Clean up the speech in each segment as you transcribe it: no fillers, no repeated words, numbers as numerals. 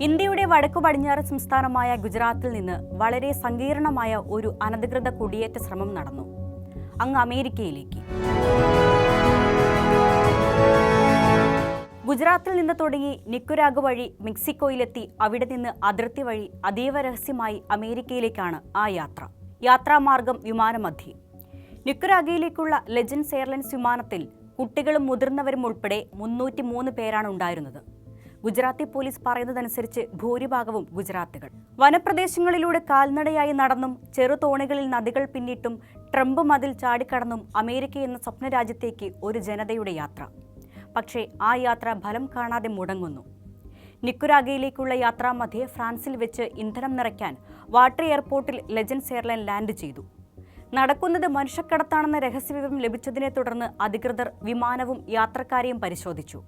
ഇന്ത്യയുടെ വടക്കു പടിഞ്ഞാറ് സംസ്ഥാനമായ ഗുജറാത്തിൽ നിന്ന് വളരെ സങ്കീർണമായ ഒരു അനധികൃത കുടിയേറ്റ ശ്രമം നടന്നു, അങ്ങ് അമേരിക്കയിലേക്ക്. ഗുജറാത്തിൽ നിന്ന് തുടങ്ങി നിക്കുരാഗ വഴി മെക്സിക്കോയിലെത്തി അവിടെ നിന്ന് അതിർത്തി വഴി അതീവ രഹസ്യമായി അമേരിക്കയിലേക്കാണ് ആ യാത്ര. യാത്രാമാർഗം വിമാനമധ്യേ. നിക്കുരാഗയിലേക്കുള്ള ലെജൻഡ്സ് എയർലൈൻസ് വിമാനത്തിൽ കുട്ടികളും മുതിർന്നവരും ഉൾപ്പെടെ 303 പേരാണ് ഉണ്ടായിരുന്നത്. ഗുജറാത്തി പോലീസ് പറയുന്നതനുസരിച്ച് ഭൂരിഭാഗവും ഗുജറാത്തികൾ. വനപ്രദേശങ്ങളിലൂടെ കാൽനടയായി നടന്നും ചെറുതോണികളിൽ നദികൾ പിന്നിട്ടും ട്രംപ് മതിൽ ചാടിക്കടന്നും അമേരിക്ക എന്ന സ്വപ്നരാജ്യത്തേക്ക് ഒരു ജനതയുടെ യാത്ര. പക്ഷേ ആ യാത്ര ഫലം കാണാതെ മുടങ്ങുന്നു. നിക്കുരാഗയിലേക്കുള്ള യാത്രാമധ്യേ ഫ്രാൻസിൽ വെച്ച് ഇന്ധനം നിറയ്ക്കാൻ വാട്ടർ എയർപോർട്ടിൽ ലെജൻഡ്സ് എയർലൈൻ ലാൻഡ് ചെയ്തു. നടക്കുന്നത് മനുഷ്യക്കടത്താണെന്ന രഹസ്യവിവരം ലഭിച്ചതിനെ തുടർന്ന് അധികൃതർ വിമാനവും യാത്രക്കാരെയും പരിശോധിച്ചു.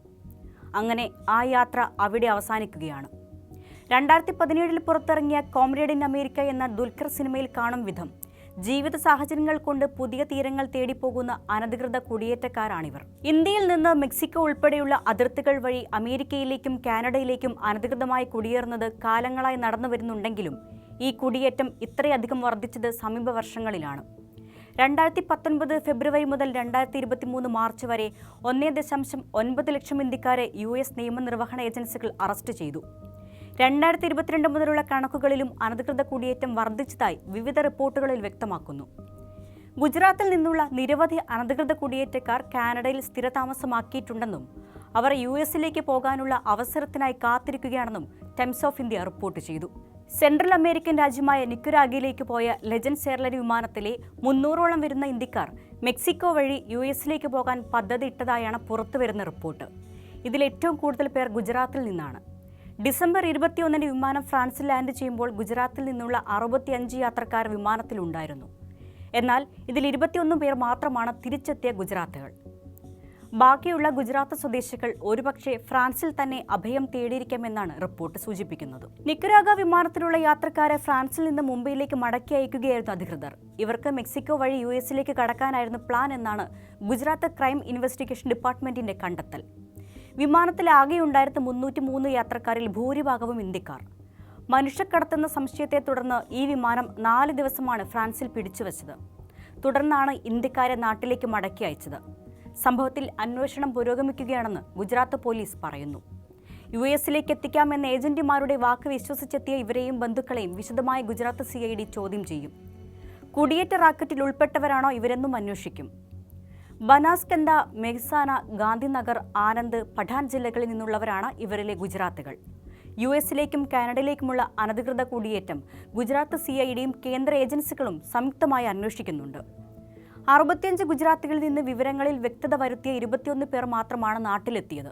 അങ്ങനെ ആ യാത്ര അവിടെ അവസാനിക്കുകയാണ്. 2017 പുറത്തിറങ്ങിയ കോമ്രേഡ് ഇൻ അമേരിക്ക എന്ന ദുൽഖർ സിനിമയിൽ കാണും വിധം ജീവിത സാഹചര്യങ്ങൾ കൊണ്ട് പുതിയ തീരങ്ങൾ തേടിപ്പോകുന്ന അനധികൃത കുടിയേറ്റക്കാരാണിവർ. ഇന്ത്യയിൽ നിന്ന് മെക്സിക്കോ ഉൾപ്പെടെയുള്ള അതിർത്തികൾ വഴി അമേരിക്കയിലേക്കും കാനഡയിലേക്കും അനധികൃതമായി കുടിയേറുന്നത് കാലങ്ങളായി നടന്നു വരുന്നുണ്ടെങ്കിലും ഈ കുടിയേറ്റം ഇത്രയധികം വർദ്ധിച്ചത് സമീപ വർഷങ്ങളിലാണ്. 2019 ഫെബ്രുവരി മുതൽ 2023 മാർച്ച് വരെ 1.9 ലക്ഷം ഇന്ത്യക്കാരെ US നിയമനിർവഹണ ഏജൻസികൾ അറസ്റ്റ് ചെയ്തു. 2022 മുതലുള്ള കണക്കുകളിലും അനധികൃത കുടിയേറ്റം വർദ്ധിച്ചതായി വിവിധ റിപ്പോർട്ടുകളിൽ വ്യക്തമാക്കുന്നു. ഗുജറാത്തിൽ നിന്നുള്ള നിരവധി അനധികൃത കുടിയേറ്റക്കാർ കാനഡയിൽ സ്ഥിരതാമസമാക്കിയിട്ടുണ്ടെന്നും അവർ US പോകാനുള്ള അവസരത്തിനായി കാത്തിരിക്കുകയാണെന്നും ടൈംസ് ഓഫ് ഇന്ത്യ റിപ്പോർട്ട് ചെയ്തു. സെൻട്രൽ അമേരിക്കൻ രാജ്യമായ നിക്കുരാഗയിലേക്ക് പോയ ലെജൻഡ്സ് എയർലൈൻ വിമാനത്തിലെ 300ഓളം വരുന്ന ഇന്ത്യക്കാർ മെക്സിക്കോ വഴി US പോകാൻ പദ്ധതി ഇട്ടതായാണ് പുറത്തുവരുന്ന റിപ്പോർട്ട്. ഇതിൽ ഏറ്റവും കൂടുതൽ പേർ ഗുജറാത്തിൽ നിന്നാണ്. ഡിസംബർ 21 വിമാനം ഫ്രാൻസിൽ ലാൻഡ് ചെയ്യുമ്പോൾ ഗുജറാത്തിൽ നിന്നുള്ള 65 യാത്രക്കാർ വിമാനത്തിലുണ്ടായിരുന്നു. എന്നാൽ ഇതിൽ 21 പേർ മാത്രമാണ് തിരിച്ചെത്തിയ ഗുജറാത്തുകൾ. ബാക്കിയുള്ള ഗുജറാത്ത് സ്വദേശികൾ ഒരുപക്ഷെ ഫ്രാൻസിൽ തന്നെ അഭയം തേടിയിരിക്കാമെന്നാണ് റിപ്പോർട്ട് സൂചിപ്പിക്കുന്നത്. നിക്കുരാഗ വിമാനത്തിലുള്ള യാത്രക്കാരെ ഫ്രാൻസിൽ നിന്ന് മുംബൈയിലേക്ക് മടക്കി അയക്കുകയായിരുന്നു അധികൃതർ. ഇവർക്ക് മെക്സിക്കോ വഴി US കടക്കാനായിരുന്നു പ്ലാൻ എന്നാണ് ഗുജറാത്ത് ക്രൈം ഇൻവെസ്റ്റിഗേഷൻ ഡിപ്പാർട്ട്മെന്റിന്റെ കണ്ടെത്തൽ. വിമാനത്തിൽ ആകെയുണ്ടായിരുന്ന 303 യാത്രക്കാരിൽ ഭൂരിഭാഗവും ഇന്ത്യക്കാർ. മനുഷ്യക്കടത്തെന്ന സംശയത്തെ തുടർന്ന് ഈ വിമാനം 4 ദിവസമാണ് ഫ്രാൻസിൽ പിടിച്ചുവച്ചത്. തുടർന്നാണ് ഇന്ത്യക്കാരെ നാട്ടിലേക്ക് മടക്കി അയച്ചത്. സംഭവത്തിൽ അന്വേഷണം പുരോഗമിക്കുകയാണെന്ന് ഗുജറാത്ത് പോലീസ് പറയുന്നു. US എത്തിക്കാമെന്ന ഏജന്റുമാരുടെ വാക്ക് വിശ്വസിച്ചെത്തിയ ഇവരെയും ബന്ധുക്കളെയും വിശദമായി ഗുജറാത്ത് CID ചോദ്യം ചെയ്യും. കുടിയേറ്റ റാക്കറ്റിൽ ഉൾപ്പെട്ടവരാണോ ഇവരെന്നും അന്വേഷിക്കും. ബനാസ്കന്ത, മെഹ്സാന, ഗാന്ധിനഗർ, ആനന്ദ്, പഠാൻ ജില്ലകളിൽ നിന്നുള്ളവരാണ് ഇവരിലെ ഗുജറാത്തുകൾ. US കാനഡയിലേക്കുമുള്ള അനധികൃത കുടിയേറ്റം ഗുജറാത്ത് CIDയും കേന്ദ്ര ഏജൻസികളും സംയുക്തമായി അന്വേഷിക്കുന്നുണ്ട്. 65 ഗുജറാത്തികളിൽ നിന്ന് വിവരങ്ങളിൽ വ്യക്തത വരുത്തിയ 21 പേർ മാത്രമാണ് നാട്ടിലെത്തിയത്.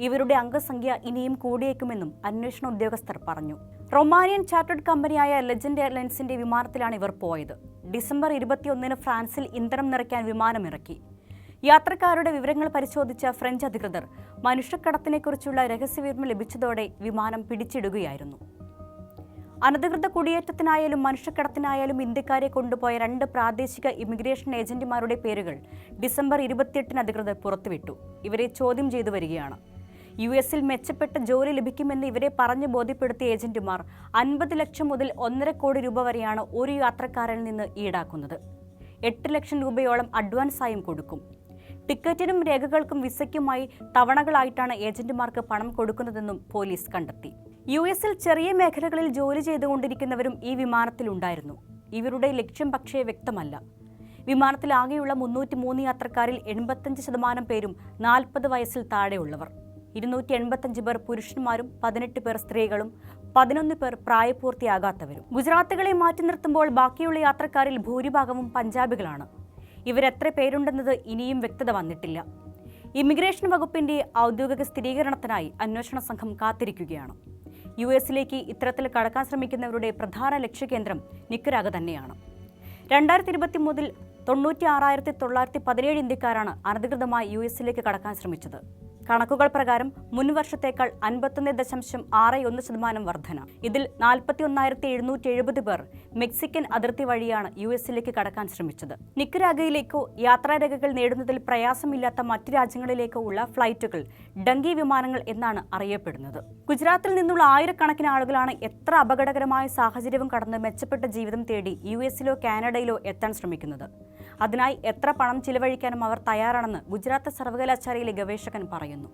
ഇവരുടെ അംഗസംഖ്യ ഇനിയും കൂടിയേക്കുമെന്നും അന്വേഷണ ഉദ്യോഗസ്ഥർ പറഞ്ഞു. റൊമാനിയൻ ചാർട്ടേഡ് കമ്പനിയായ ലെജൻഡ് എയർലൈൻസിന്റെ വിമാനത്തിലാണ് ഇവർ പോയത്. ഡിസംബർ 21 ഫ്രാൻസിൽ ഇന്ധനം നിറയ്ക്കാൻ വിമാനമിറക്കി. യാത്രക്കാരുടെ വിവരങ്ങൾ പരിശോധിച്ച ഫ്രഞ്ച് അധികൃതർ മനുഷ്യക്കടത്തിനെക്കുറിച്ചുള്ള രഹസ്യവിവരം ലഭിച്ചതോടെ വിമാനം പിടിച്ചിടുകയായിരുന്നു. അനധികൃത കുടിയേറ്റത്തിനായാലും മനുഷ്യക്കടത്തിനായാലും ഇന്ത്യക്കാരെ കൊണ്ടുപോയ 2 പ്രാദേശിക ഇമിഗ്രേഷൻ ഏജന്റുമാരുടെ പേരുകൾ ഡിസംബർ 28 അധികൃതർ പുറത്തുവിട്ടു. ഇവരെ ചോദ്യം ചെയ്തു വരികയാണ്. US മെച്ചപ്പെട്ട ജോലി ലഭിക്കുമെന്ന് ഇവരെ പറഞ്ഞു ബോധ്യപ്പെടുത്തിയ ഏജന്റുമാർ 50 ലക്ഷം മുതൽ 1.5 കോടി രൂപ വരെയാണ് ഒരു യാത്രക്കാരിൽ നിന്ന് ഈടാക്കുന്നത്. 8 ലക്ഷം രൂപയോളം അഡ്വാൻസായും കൊടുക്കും. ടിക്കറ്റിനും രേഖകൾക്കും വിസയ്ക്കുമായി തവണകളായിട്ടാണ് ഏജന്റുമാർക്ക് പണം കൊടുക്കുന്നതെന്നും പോലീസ് കണ്ടെത്തി. US ചെറിയ മേഖലകളിൽ ജോലി ചെയ്തുകൊണ്ടിരിക്കുന്നവരും ഈ വിമാനത്തിലുണ്ടായിരുന്നു. ഇവരുടെ ലക്ഷ്യം പക്ഷേ വ്യക്തമല്ല. വിമാനത്തിൽ ആകെയുള്ള 303 യാത്രക്കാരിൽ 85% പേരും 40 വയസ്സിൽ താഴെയുള്ളവർ. 285 പേർ പുരുഷന്മാരും 18 പേർ സ്ത്രീകളും 11 പേർ പ്രായപൂർത്തിയാകാത്തവരും. ഗുജറാത്തുകളെ മാറ്റി നിർത്തുമ്പോൾ ബാക്കിയുള്ള യാത്രക്കാരിൽ ഭൂരിഭാഗവും പഞ്ചാബികളാണ്. ഇവരെത്ര പേരുണ്ടെന്നത് ഇനിയും വ്യക്തത വന്നിട്ടില്ല. ഇമിഗ്രേഷൻ വകുപ്പിന്റെ ഔദ്യോഗിക സ്ഥിരീകരണത്തിനായി അന്വേഷണ സംഘം കാത്തിരിക്കുകയാണ്. US ഇത്തരത്തിൽ കടക്കാൻ ശ്രമിക്കുന്നവരുടെ പ്രധാന ലക്ഷ്യകേന്ദ്രം നിക്കുരാഗ തന്നെയാണ്. 2020 മുതൽ 96,917 ഇന്ത്യക്കാരാണ് അനധികൃതമായി US കടക്കാൻ ശ്രമിച്ചത്. കണക്കുകൾ പ്രകാരം മുൻ വർഷത്തേക്കാൾ 51.61% വർധന. ഇതിൽ 41,770 പേർ മെക്സിക്കൻ അതിർത്തി വഴിയാണ് യുഎസിലേക്ക് കടക്കാൻ ശ്രമിച്ചത്. നിക്കരാഗയിലേക്കോ യാത്രാരേഖകൾ നേടുന്നതിൽ പ്രയാസമില്ലാത്ത മറ്റു രാജ്യങ്ങളിലേക്കോ ഉള്ള ഫ്ലൈറ്റുകൾ ഡങ്കി വിമാനങ്ങൾ എന്നാണ് അറിയപ്പെടുന്നത്. ഗുജറാത്തിൽ നിന്നുള്ള ആയിരക്കണക്കിന് ആളുകളാണ് എത്ര അപകടകരമായ സാഹചര്യവും കടന്ന് മെച്ചപ്പെട്ട ജീവിതം തേടി യുഎസിലോ കാനഡയിലോ എത്താൻ ശ്രമിക്കുന്നത്. അതിനായി എത്ര പണം ചിലവഴിക്കാനും അവർ തയ്യാറാണെന്ന് ഗുജറാത്ത് സർവകലാശാലയിലെ ഗവേഷകൻ പറയുന്നു.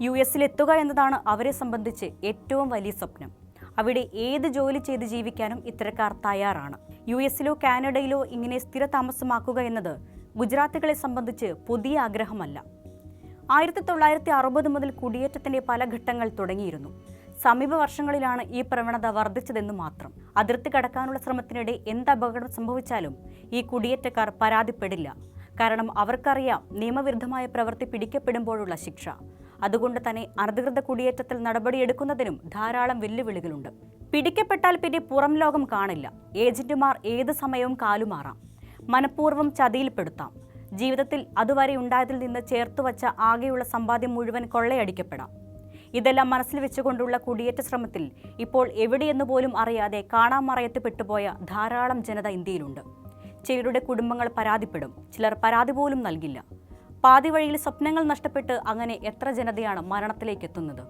യുഎസിലെത്തുക എന്നതാണ് അവരെ സംബന്ധിച്ച് ഏറ്റവും വലിയ സ്വപ്നം. അവിടെ ഏത് ജോലി ചെയ്ത് ജീവിക്കാനും ഇത്തരക്കാർ തയ്യാറാണ്. യുഎസിലോ കാനഡയിലോ ഇങ്ങനെ സ്ഥിരതാമസമാക്കുക എന്നത് ഗുജറാത്തികളെ സംബന്ധിച്ച് പുതിയ ആഗ്രഹമല്ല. 1960 മുതൽ കുടിയേറ്റത്തിന്റെ പല ഘട്ടങ്ങൾ തുടങ്ങിയിരുന്നു. സമീപ വർഷങ്ങളിലാണ് ഈ പ്രവണത വർദ്ധിച്ചതെന്നു മാത്രം. അതിർത്തി കടക്കാനുള്ള ശ്രമത്തിനിടെ എന്ത് അപകടം സംഭവിച്ചാലും ഈ കുടിയേറ്റക്കാർ പരാതിപ്പെടില്ല. കാരണം അവർക്കറിയാം നിയമവിരുദ്ധമായ പ്രവൃത്തി പിടിക്കപ്പെടുമ്പോഴുള്ള ശിക്ഷ. അതുകൊണ്ട് തന്നെ അനധികൃത കുടിയേറ്റത്തിൽ നടപടിയെടുക്കുന്നതിനും ധാരാളം വെല്ലുവിളികളുണ്ട്. പിടിക്കപ്പെട്ടാൽ പിന്നെ പുറം ലോകം കാണില്ല. ഏജന്റുമാർ ഏത് സമയവും കാലുമാറാം. മനഃപൂർവ്വം ചതിയിൽപ്പെടുത്താം. ജീവിതത്തിൽ അതുവരെ ഉണ്ടായതിൽ നിന്ന് ചേർത്തുവച്ച ആകെയുള്ള സമ്പാദ്യം മുഴുവൻ കൊള്ളയടിക്കപ്പെടാം. ഇതെല്ലാം മനസ്സിൽ വെച്ചുകൊണ്ടുള്ള കുടിയേറ്റ ശ്രമത്തിൽ ഇപ്പോൾ എവിടെയെന്ന് പോലും അറിയാതെ കാണാമറയത്ത് പെട്ടുപോയ ധാരാളം ജനത ഇന്ത്യയിലുണ്ട്. ചിലരുടെ കുടുംബങ്ങൾ പരാതിപ്പെടും, ചിലർ പരാതി പോലും നൽകില്ല. പാതി വഴിയിൽ സ്വപ്നങ്ങൾ നഷ്ടപ്പെട്ട് അങ്ങനെ എത്ര ജനതയാണ് മരണത്തിലേക്ക് എത്തുന്നത്.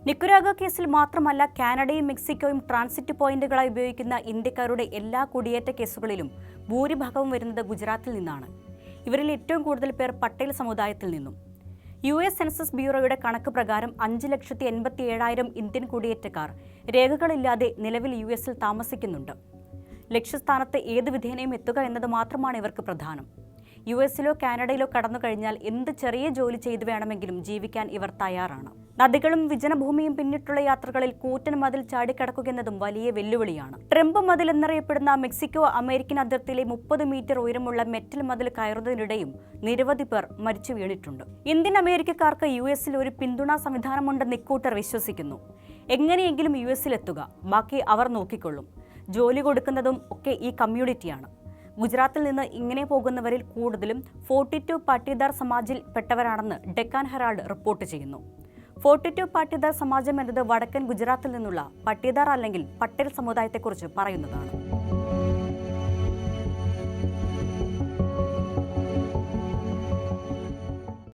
നിക്കരാഗ കേസിൽ മാത്രമല്ല, കാനഡയും മെക്സിക്കോയും ട്രാൻസിറ്റ് പോയിന്റുകളായി ഉപയോഗിക്കുന്ന ഇന്ത്യക്കാരുടെ എല്ലാ കുടിയേറ്റ കേസുകളിലും ഭൂരിഭാഗവും വരുന്നത് ഗുജറാത്തിൽ നിന്നാണ്. ഇവരിൽ ഏറ്റവും കൂടുതൽ പേർ പട്ടേൽ സമുദായത്തിൽ നിന്നും. US സെൻസസ് ബ്യൂറോയുടെ കണക്ക് പ്രകാരം 5,87,000 ഇന്ത്യൻ കുടിയേറ്റക്കാർ രേഖകളില്ലാതെ നിലവിൽ US താമസിക്കുന്നുണ്ട്. ലക്ഷ്യസ്ഥാനത്ത് ഏത് വിധേനയും എത്തുക എന്നത് മാത്രമാണ് ഇവർക്ക് പ്രധാനം. US കാനഡയിലോ കടന്നു കഴിഞ്ഞാൽ എന്ത് ചെറിയ ജോലി ചെയ്തു വേണമെങ്കിലും ജീവിക്കാൻ ഇവർ തയ്യാറാണ്. നദികളും വിജനഭൂമിയും പിന്നിട്ടുള്ള യാത്രകളിൽ കൂറ്റൻ മതിൽ ചാടിക്കടക്കുകയെന്നതും വലിയ വെല്ലുവിളിയാണ്. ട്രംപ് മതിൽ എന്നറിയപ്പെടുന്ന മെക്സിക്കോ അമേരിക്കൻ അതിർത്തിയിലെ 30 മീറ്റർ ഉയരമുള്ള മെറ്റൽ മതിൽ കയറുന്നതിനിടെയും നിരവധി പേർ മരിച്ചു വീണിട്ടുണ്ട്. ഇന്ത്യൻ അമേരിക്കക്കാർക്ക് US ഒരു പിന്തുണാ സംവിധാനമുണ്ടെന്ന് ഇക്കൂട്ടർ വിശ്വസിക്കുന്നു. എങ്ങനെയെങ്കിലും US എത്തുക, ബാക്കി അവർ നോക്കിക്കൊള്ളും. ജോലി കൊടുക്കുന്നതും ഒക്കെ ഈ കമ്മ്യൂണിറ്റിയാണ്. ഗുജറാത്തിൽ നിന്ന് ഇങ്ങനെ പോകുന്നവരിൽ കൂടുതലും 42 പാട്ടീദാർ സമാജിൽ പെട്ടവരാണെന്ന് ഡെക്കാൻ ഹെറാൾഡ് റിപ്പോർട്ട് ചെയ്യുന്നു. 42 പാട്ടീദാർ സമാജം എന്നത് വടക്കൻ ഗുജറാത്തിൽ നിന്നുള്ള പട്ടീദാർ അല്ലെങ്കിൽ പട്ടേൽ സമുദായത്തെക്കുറിച്ച് പറയുന്നതാണ്.